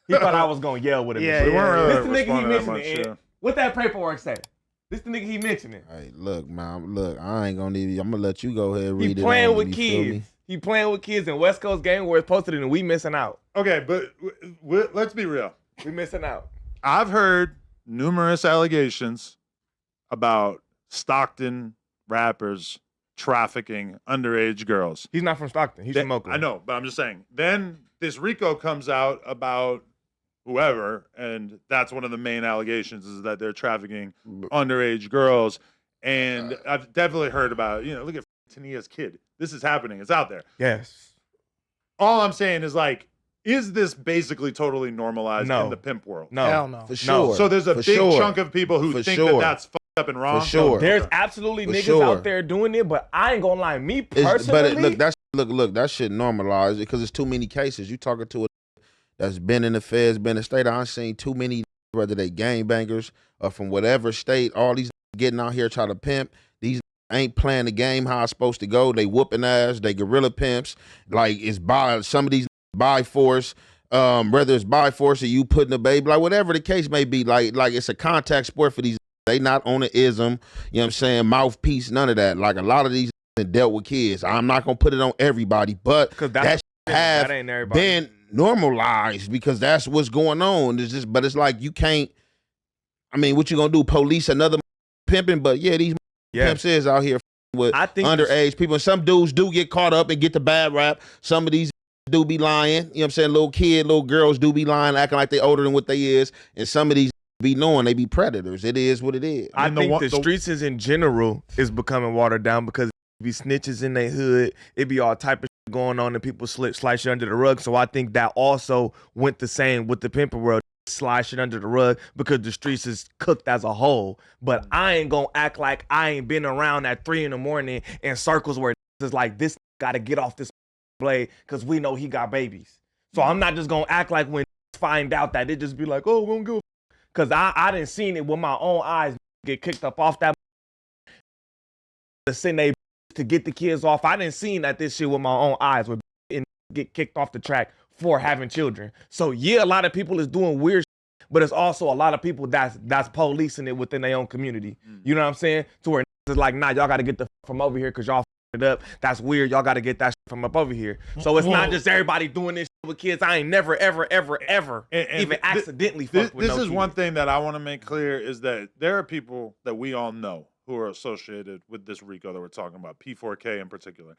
He thought I was gonna yell with him. Yeah, This yeah. the nigga he mentioning. What that paperwork say? This the nigga he mentioning. Hey, look, man. Look, I ain't gonna need you. I'm gonna let you go ahead and read He it. playing on, with you feel me? kids. He playing with kids in West Coast game where it's posted and we missing out. Okay, but let's be real. We missing out. I've heard numerous allegations about Stockton rappers trafficking underage girls. He's not from Stockton. He's from Oakland. I know, but I'm just saying. Then this Rico comes out about whoever, and that's one of the main allegations is that they're trafficking underage girls. And I've definitely heard about, look at Tania's kid. This is happening. It's out there. Yes. All I'm saying is is this basically totally normalized in the pimp world? No. Hell no. For sure. So there's a big chunk of people who think that that's fucked up and wrong. For sure. There's absolutely niggas out there doing it, but I ain't gonna lie. Me personally, look, that shit normalized because it's too many cases. You talking to a that's been in the feds, been in the state. I've seen too many, whether they gangbangers or from whatever state, all these getting out here trying to pimp. These ain't playing the game how it's supposed to go. They whooping ass. They guerrilla pimps. Like it's by some of these by force. Whether it's by force or you putting a baby, like whatever the case may be, like it's a contact sport for these. They not on the ism, you know what I'm saying, mouthpiece, none of that. Like a lot of these dealt with kids. I'm not gonna put it on everybody, but that have been normalized because that's what's going on. It's just, but it's like you can't. I mean, what you gonna do? Police another pimping? But yeah, these pimps is out here with underage people. And some dudes do get caught up and get the bad rap. Some of these do be lying. You know what I'm saying? Little girls do be lying, acting like they older than what they is. And some of these be knowing they be predators. It is what it is. I think the streets is in general is becoming watered down because it be snitches in their hood. It be all type of shit going on and people slide shit under the rug. So I think that also went the same with the pimping world. Slide shit under the rug because the streets is cooked as a whole. But I ain't gonna act like I ain't been around at 3 in in circles where it's like this gotta get off this blade because we know he got babies. So I'm not just gonna act like when find out that it just be like, oh, we don't give a because I didn't seen it with my own eyes get kicked up off that to send they to get the kids off. I didn't seen that this shit with my own eyes would get kicked off the track for having children. So yeah, a lot of people is doing weird shit, but it's also a lot of people that's policing it within their own community. You know what I'm saying? To where it's like, nah, y'all gotta get the from over here because y'all it up. That's weird. Y'all gotta get that shit from up over here. So it's not just everybody doing this shit with kids. I ain't never, ever, ever, ever even accidentally fucked with This no is kid. one thing that I want to make clear is that there are people that we all know who are associated with this Rico that we're talking about, P4K in particular.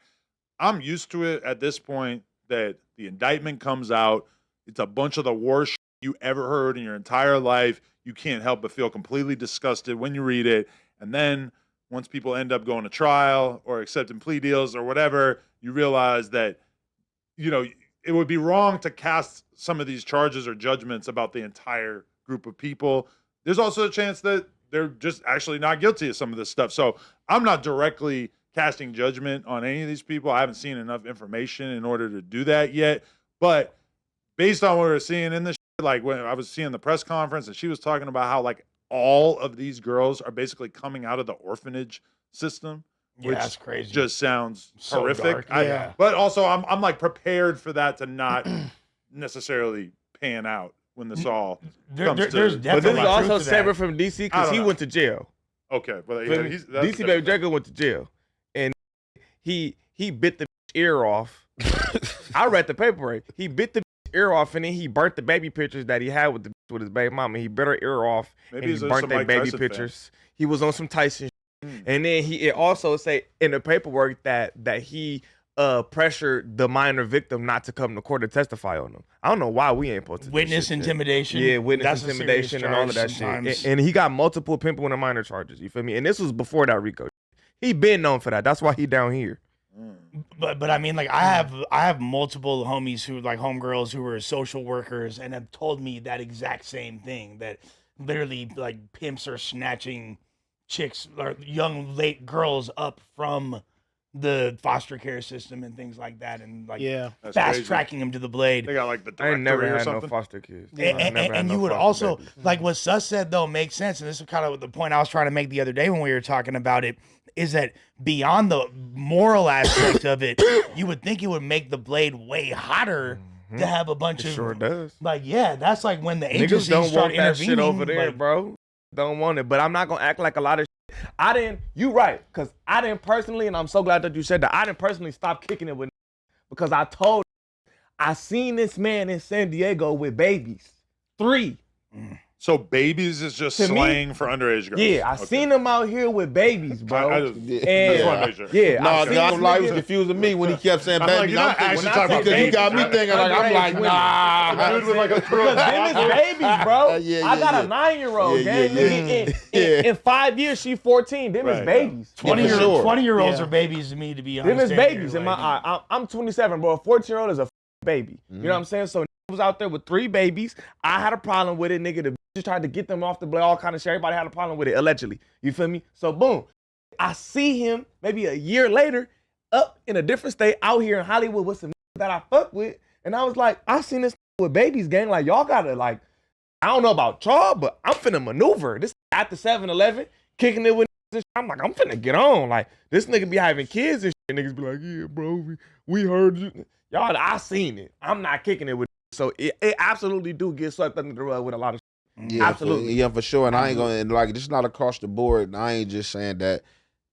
I'm used to it at this point that the indictment comes out. It's a bunch of the worst shit you ever heard in your entire life. You can't help but feel completely disgusted when you read it. And then once people end up going to trial or accepting plea deals or whatever, you realize that, it would be wrong to cast some of these charges or judgments about the entire group of people. There's also a chance that they're just actually not guilty of some of this stuff. So I'm not directly casting judgment on any of these people. I haven't seen enough information in order to do that yet. But based on what we're seeing in this, like when I was seeing the press conference and she was talking about how all of these girls are basically coming out of the orphanage system. Yeah, which that's crazy. Just sounds so horrific. Dark, but also I'm prepared for that to not necessarily pan out when this all comes to. There's but this is also to separate from DC because he went to jail. Okay, but DC Baby Draco went to jail, and he bit the ear off. I read the paperwork. He bit the ear off, and then he burnt the baby pictures that he had with his baby mama. He bit her ear off, and he burnt their baby pictures. He was on some Tyson. And then it also say in the paperwork that he pressured the minor victim not to come to court to testify on him. I don't know why we ain't supposed to witness intimidation. Yeah, witness intimidation and all of that shit. And he got multiple pimping and minor charges. You feel me? And this was before that Rico. He been known for that. That's why he down here. But I mean, I have multiple homies who homegirls who were social workers and have told me that exact same thing, that literally pimps are snatching chicks or young late girls up from the foster care system and things like that, and fast tracking them to the blade. They got the I ain't never had no foster kids. And you would also what Sus said though makes sense, and this is kind of the point I was trying to make the other day when we were talking about it, is that beyond the moral aspect of it, you would think it would make the blade way hotter to have a bunch It of sure does. like, yeah, that's like when the Niggas agencies don't start want that intervening. shit over there, like, bro. Don't want it. But I'm not gonna act like a lot of shit. You right, because I didn't personally, and I'm so glad that you said that, I didn't personally stop kicking it with because I seen this man in San Diego with babies. 3. So babies is just To me, slang for underage girls. Yeah, I seen him out here with babies, bro. I just And- want to make sure. Yeah, No, I seen I'm this like, was nigga- confusing me when he kept saying I'm like, baby. you're not actually talking about because you got me babies. thinking like I'm like, Underage nah. Dude with like a Because them is babies, bro. Yeah, I got yeah. a 9-year-old, Yeah, gang. yeah, Nigga, in 5 years, she 14. Them is Right, babies. 20-year-olds Yeah. are babies to me, to be Them honest. is babies in my eye. I'm 27, bro. A 14-year-old is a baby. You know what I'm saying? So was out there with 3 babies. I had a problem with it, nigga. The bitches tried to get them off the blade, all kind of shit. Everybody had a problem with it, allegedly. You feel me? So boom. I see him maybe a year later up in a different state out here in Hollywood with some that I fuck with. And I was like, I seen this with babies, gang. Like, y'all gotta, like, I don't know about y'all, but I'm finna maneuver. This at the 7-Eleven, kicking it with and shit. I'm like, I'm finna get on. Like, this nigga be having kids and shit. Niggas be like, yeah, bro, we heard you. Y'all, I seen it. I'm not kicking it with. So it absolutely do get swept under the rug with a lot of shit. Yeah, Absolutely. Yeah, for sure. And I ain't gonna, and like, it's not across the board. And I ain't just saying that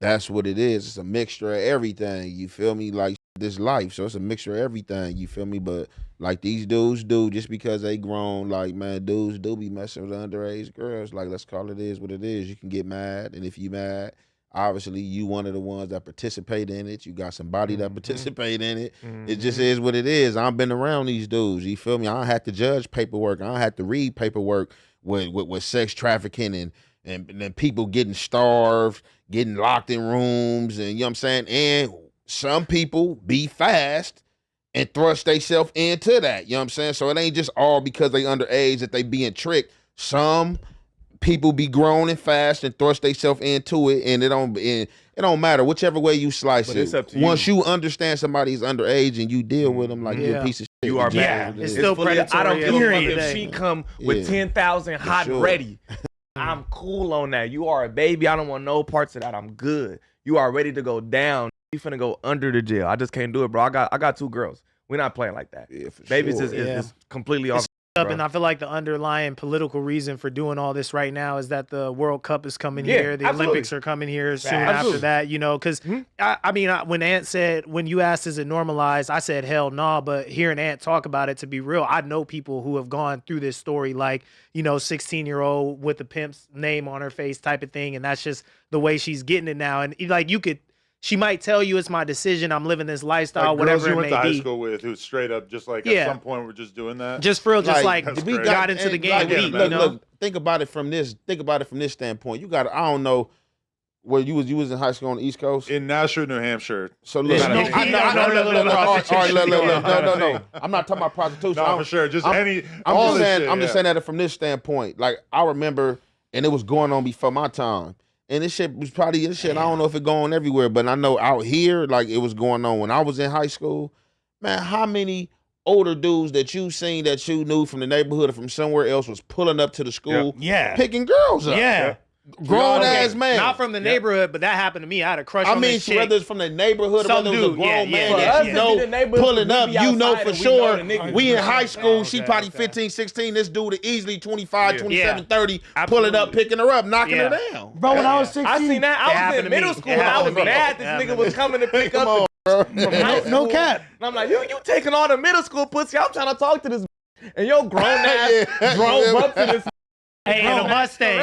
that's what it is. It's a mixture of everything. You feel me? Like this life. So it's a mixture of everything. You feel me? But like these dudes do, just because they grown, like, man, dudes do be messing with underage girls. Like, let's call it is what it is. You can get mad. And if you mad, obviously you one of the ones that participate in it. You got somebody that participate in it. It just is what it is. I've been around these dudes. You feel me? I don't have to judge paperwork. I don't have to read paperwork with sex trafficking and people getting starved, getting locked in rooms, and you know what I'm saying? And some people be fast and thrust themselves into that. You know what I'm saying? So it ain't just all because they underage that they being tricked. Some people be grown and fast and thrust themselves into it, and it don't matter whichever way you slice But it. it's up to Once you understand somebody's underage and you deal with them like you're a piece of shit, You are just bad. is what it It's is. still fully- I don't predatory give at a the fuck end of the if day. she come with Yeah. 10,000 hot sure. ready. I'm cool on that. You are a baby. I don't want no parts of that. I'm good. You are ready to go down. You finna go under the jail. I just can't do it, bro. I got 2 girls. We're not playing like that. Yeah, for Babies sure. is completely off. Up, bro. and I feel like the underlying political reason for doing all this right now is that the World Cup is coming Yeah, here, the absolutely. Olympics are coming here soon Absolutely. after that, you know, because I mean, when Ant said, when you asked, is it normalized? I said, hell no, but hearing Ant talk about it, to be real, I know people who have gone through this story, like, you know, 16-year-old with the pimp's name on her face type of thing, and that's just the way she's getting it now. And like, she might tell you it's my decision, I'm living this lifestyle, Like girls whatever you it went to may high be. school with who straight up just like Yeah. at some point were just doing that. Just for real, just like that's we great. got into the game like, weak, look, you know? look, think about it from this standpoint. You got, I don't know where you was in high school on the East Coast. In Nashua, New Hampshire. So look, No, look, I'm not talking about prostitution. No, for sure. Just I'm just saying that from this standpoint. Like, I remember, and it was going on before my time. And this shit was probably, I don't know if it going everywhere, but I know out here, like, it was going on when I was in high school. Man, how many older dudes that you seen that you knew from the neighborhood or from somewhere else was pulling up to the school, picking girls up? Yeah. Grown ass man. Not from the neighborhood, but that happened to me. I had a crush on this chick. whether it's from the neighborhood or Some whether it was a dude, grown man For that us, you it know be the neighborhood, pulling we up, be you know outside for and we know sure. the nigga. We in high school, she Okay, probably okay. 15, 16. This dude is easily 25, Yeah. 27, 30, pulling Absolutely. up, picking her up, knocking her Yeah. down. Bro, when I was 16, I seen that. I was happened in to middle me. school It and I was happened to me. mad this It happened nigga to was me. coming to pick Come up on, bro. from high school. no cap. And I'm like, you taking all the middle school pussy. I'm trying to talk to this and your grown ass drove up to this Hey, in a Mustang,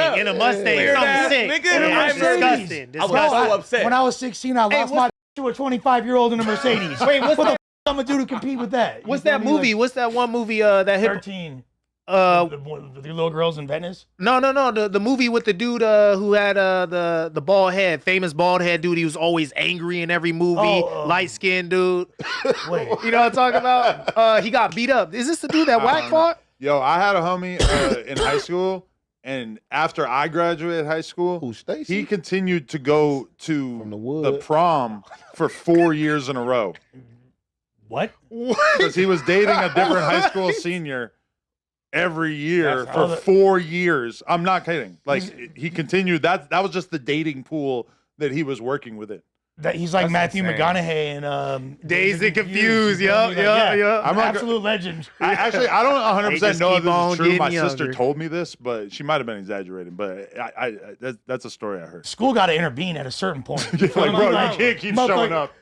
weird ass something sick. nigga. Yeah, I'm disgusting. I was so upset. When I was 16, I lost my to a 25-year-old in a Mercedes. Wait, what's what that? the I'm gonna do to compete with that? What's that movie? What's that one movie that hit? 13. The little girls in Venice. No. The movie with the dude who had the bald head, famous bald head dude. He was always angry in every movie. Light skinned dude. Wait. You know what I'm talking about? He got beat up. Is this the dude that whack fought? Yo, I had a homie in high school, and after I graduated high school, Who, Stacy? he continued to go to From the wood. the prom for 4 years in a row What? because he was dating a different high school senior every year That's all for the- 4 years. I'm not kidding. Like he continued. That was just the dating pool that he was working with it. That he's like That's Matthew insane. McConaughey and Dazed and Confused. You feel me? Yup. I'm An not absolute legend. I don't 100 They percent just know keep if on this is true. My getting sister younger. told me this, but she might have been exaggerating. But that's a story I heard. School got to intervene at a certain point. Like, bro, you can't keep showing up.